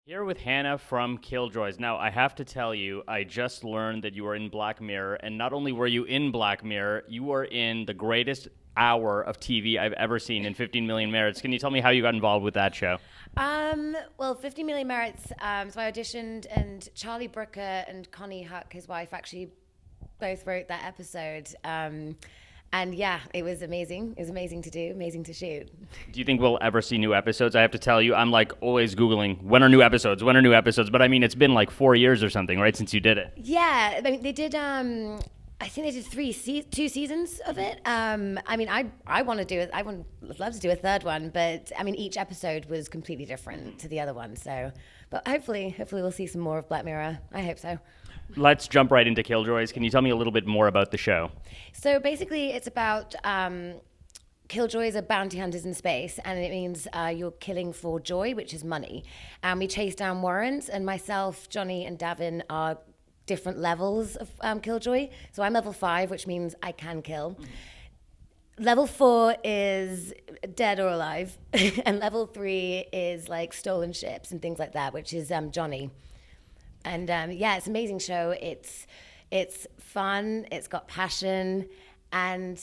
Here with Hannah from Killjoys. Now, I have to tell you, I just learned that you were in Black Mirror, and not only were you in Black Mirror, you were in the greatest hour of TV I've ever seen in 15 Million Merits. Can you tell me how you got involved with that show? Well, 50 Million Merits. So I auditioned, and Charlie Brooker and Connie Huck, his wife, actually both wrote that episode. And yeah, it was amazing. It was amazing to do, amazing to shoot. Do you think we'll ever see new episodes? I have to tell you, I'm like always Googling, when are new episodes? When are new episodes? But I mean, it's been like 4 years or something, right, since you did it? Yeah, I mean, they did. I think they did two seasons of it. I mean, I want to do it. Would love to do a third one, but I mean, each episode was completely different to the other one. So, but hopefully we'll see some more of Black Mirror. I hope so. Let's jump right into Killjoys. Can you tell me a little bit more about the show? So basically, it's about Killjoys are bounty hunters in space, and it means you're killing for joy, which is money. And we chase down warrants, and myself, Johnny, and Davin are different levels of Killjoy. So I'm level 5, which means I can kill. Level 4 is dead or alive, and level 3 is like stolen ships and things like that, which is Johnny. And yeah, it's an amazing show. It's fun. It's got passion, and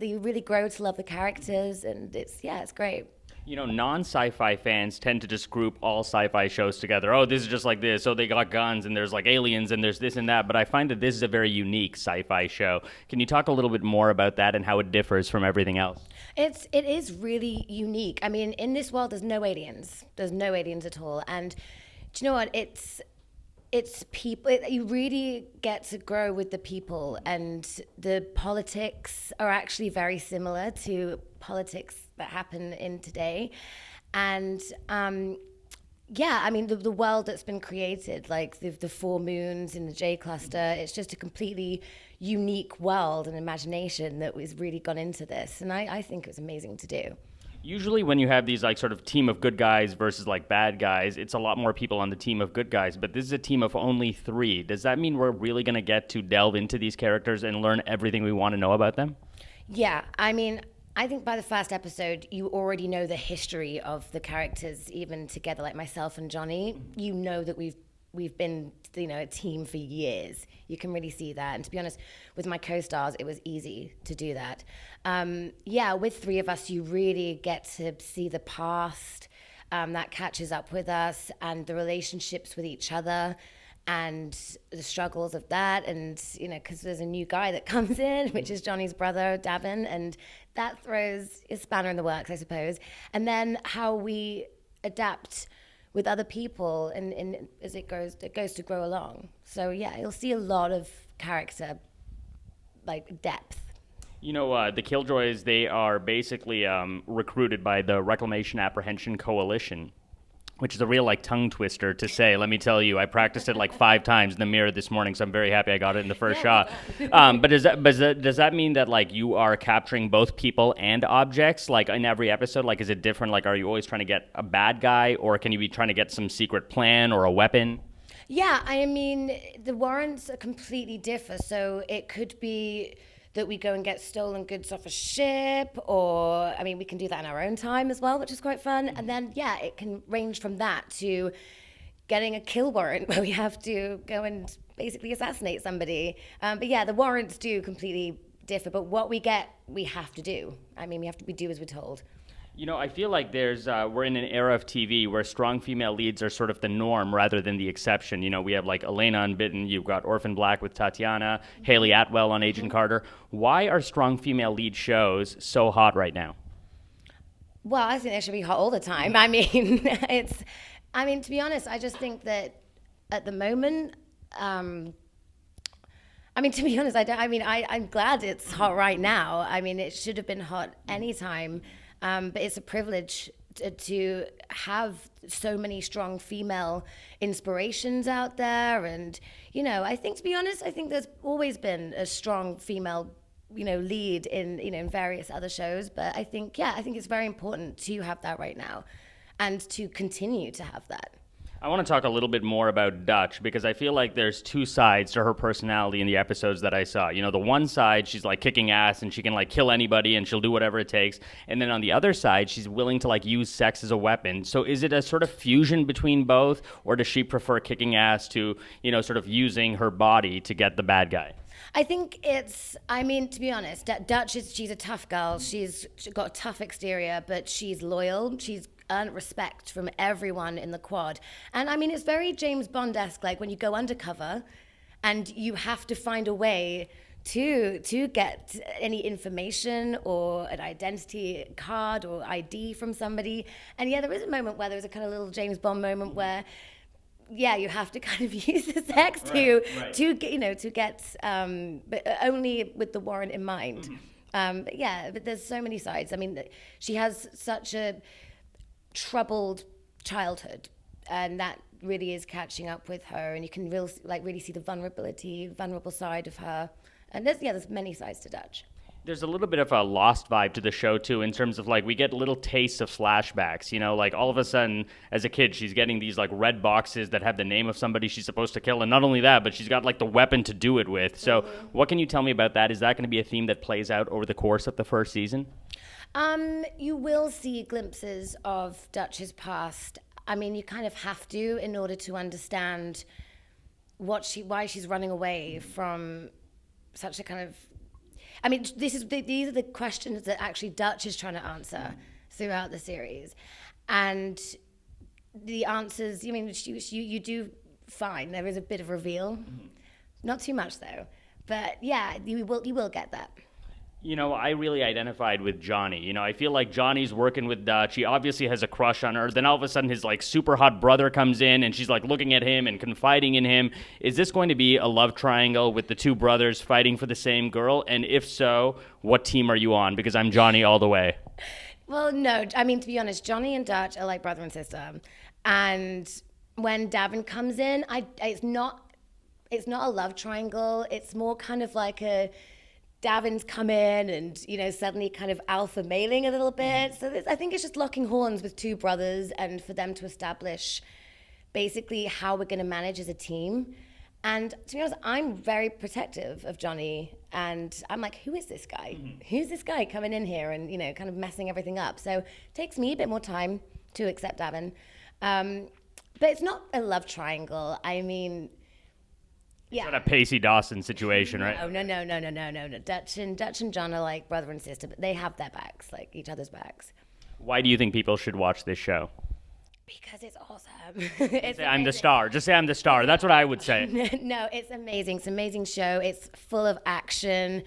you really grow to love the characters. And it's great. You know, non-sci-fi fans tend to just group all sci-fi shows together. Oh, this is just like this. Oh, they got guns, and there's like aliens, and there's this and that. But I find that this is a very unique sci-fi show. Can you talk a little bit more about that and how it differs from everything else? It is really unique. I mean, in this world, there's no aliens. There's no aliens at all. And do you know what? It's people. You really get to grow with the people, and the politics are actually very similar to politics that happen in today. And yeah, I mean, the world that's been created, like the four moons in the J cluster, it's just a completely unique world and imagination that was really gone into this. And I think it was amazing to do. Usually when you have these like sort of team of good guys versus like bad guys, it's a lot more people on the team of good guys, but this is a team of only 3. Does that mean we're really going to get to delve into these characters and learn everything we want to know about them? Yeah, I mean, I think by the first episode, you already know the history of the characters, even together, like myself and Johnny. You know that we've been, a team for years. You can really see that. And to be honest, with my co-stars, it was easy to do that. Yeah, with 3 of us, you really get to see the past that catches up with us, and the relationships with each other, and the struggles of that. And, because there's a new guy that comes in, which is Johnny's brother, Davin, and that throws a spanner in the works, I suppose. And then how we adapt with other people, and as it goes to grow along. So yeah, you'll see a lot of character, like depth. You know, the Killjoys, they are basically recruited by the Reclamation Apprehension Coalition, which is a real like tongue twister to say. Let me tell you, I practiced it like 5 times in the mirror this morning, so I'm very happy I got it in the first shot. But does that mean that like you are capturing both people and objects like in every episode? Like, is it different? Like, are you always trying to get a bad guy, or can you be trying to get some secret plan or a weapon? Yeah, I mean, the warrants are completely differ. So it could be that we go and get stolen goods off a ship, or, I mean, we can do that in our own time as well, which is quite fun. And then, yeah, it can range from that to getting a kill warrant where we have to go and basically assassinate somebody. But yeah, the warrants do completely differ, but what we get, we have to do. I mean, we do as we're told. You know, I feel like we're in an era of TV where strong female leads are sort of the norm rather than the exception. You know, we have like Elena Unbitten, you've got Orphan Black with Tatiana, Hayley Atwell on Agent Carter. Why are strong female lead shows so hot right now? Well, I think they should be hot all the time. I mean, to be honest, I just think that at the moment, to be honest, I'm glad it's hot right now. I mean, it should have been hot anytime. But it's a privilege to have so many strong female inspirations out there. And, I think, to be honest, I think there's always been a strong female, lead in various other shows. But I think it's very important to have that right now and to continue to have that. I want to talk a little bit more about Dutch because I feel like there's two sides to her personality in the episodes that I saw. You know, the one side, she's like kicking ass and she can like kill anybody and she'll do whatever it takes. And then on the other side, she's willing to like use sex as a weapon. So is it a sort of fusion between both, or does she prefer kicking ass to, you know, sort of using her body to get the bad guy? I think I mean, to be honest, Dutch she's a tough girl. She's got a tough exterior, but she's loyal. She's earned respect from everyone in the quad. And I mean, it's very James Bond-esque, like when you go undercover and you have to find a way to get any information or an identity card or ID from somebody. And yeah, there is a moment where there's a kind of little James Bond moment where, yeah, you have to kind of use the sex to get, but only with the warrant in mind. But there's so many sides. I mean, she has such a troubled childhood, and that really is catching up with her, and you can really see the vulnerable side of her. And there's many sides to Dutch. There's a little bit of a Lost vibe to the show, too, in terms of, like, we get little tastes of flashbacks, you know, like, all of a sudden, as a kid, she's getting these, like, red boxes that have the name of somebody she's supposed to kill, and not only that, but she's got, like, the weapon to do it with. So what can you tell me about that? Is that going to be a theme that plays out over the course of the first season? You will see glimpses of Dutch's past. I mean, you kind of have to in order to understand why she's running away from such a kind of... I mean, these are the questions that actually Dutch is trying to answer throughout the series. And the answers, I mean, you do find there is a bit of reveal. Not too much, though. But yeah, you will get that. You know, I really identified with Johnny. You know, I feel like Johnny's working with Dutch. He obviously has a crush on her. Then all of a sudden his, like, super hot brother comes in and she's, like, looking at him and confiding in him. Is this going to be a love triangle with the two brothers fighting for the same girl? And if so, what team are you on? Because I'm Johnny all the way. Well, no. I mean, to be honest, Johnny and Dutch are like brother and sister. And when Davin comes in, it's not a love triangle. It's more kind of like a... Davin's come in and, you know, suddenly kind of alpha mailing a little bit. So I think it's just locking horns with two brothers and for them to establish basically how we're going to manage as a team. And to be honest, I'm very protective of Johnny. And I'm like, who is this guy? Who's this guy coming in here and, you know, kind of messing everything up? So it takes me a bit more time to accept Davin. But it's not a love triangle. I mean... Yeah. It's not a Pacey Dawson situation, right? No. Dutch and John are like brother and sister, but they have their backs, like each other's backs. Why do you think people should watch this show? Because it's awesome. Say I'm the star. Just say I'm the star. That's what I would say. No, it's amazing. It's an amazing show. It's full of action.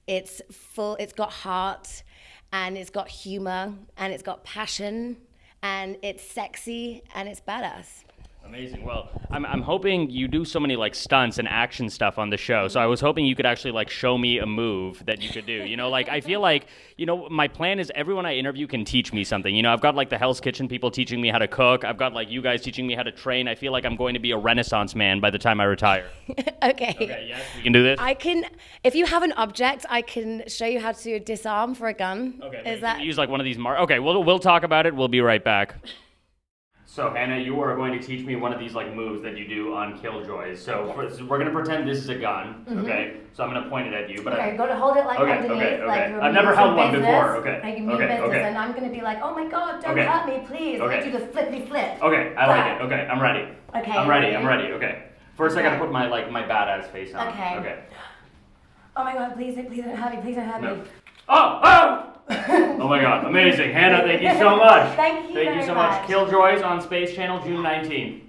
It's got heart, and it's got humor, and it's got passion, and it's sexy, and it's badass. Amazing. Well, I'm hoping you do so many like stunts and action stuff on the show. So I was hoping you could actually like show me a move that you could do. You know, like I feel like, you know, my plan is everyone I interview can teach me something. You know, I've got like the Hell's Kitchen people teaching me how to cook. I've got like you guys teaching me how to train. I feel like I'm going to be a Renaissance man by the time I retire. Okay. Okay, yes, we can do this. I can, if you have an object, I can show you how to disarm for a gun. Okay. Is that... use like one of these okay, we'll talk about it. We'll be right back. So, Hannah, you are going to teach me one of these like moves that you do on Killjoys. So, we're going to pretend this is a gun, okay? So I'm going to point it at you. But okay, go to hold it like underneath. Okay. Like I've never held one before. Okay. Like you mean business, and I'm going to be like, oh my God, don't hurt me, please. Okay. I do the flippy flip. Okay, I like it. Okay, I'm ready. Okay. I'm ready. Okay. First, I got to put my my badass face on. Okay. Oh my God, please don't hurt me. Please don't hurt me. Oh! Oh my God, amazing. Hannah, thank you so much. Thank you so much. Killjoys on Space Channel, June 19th.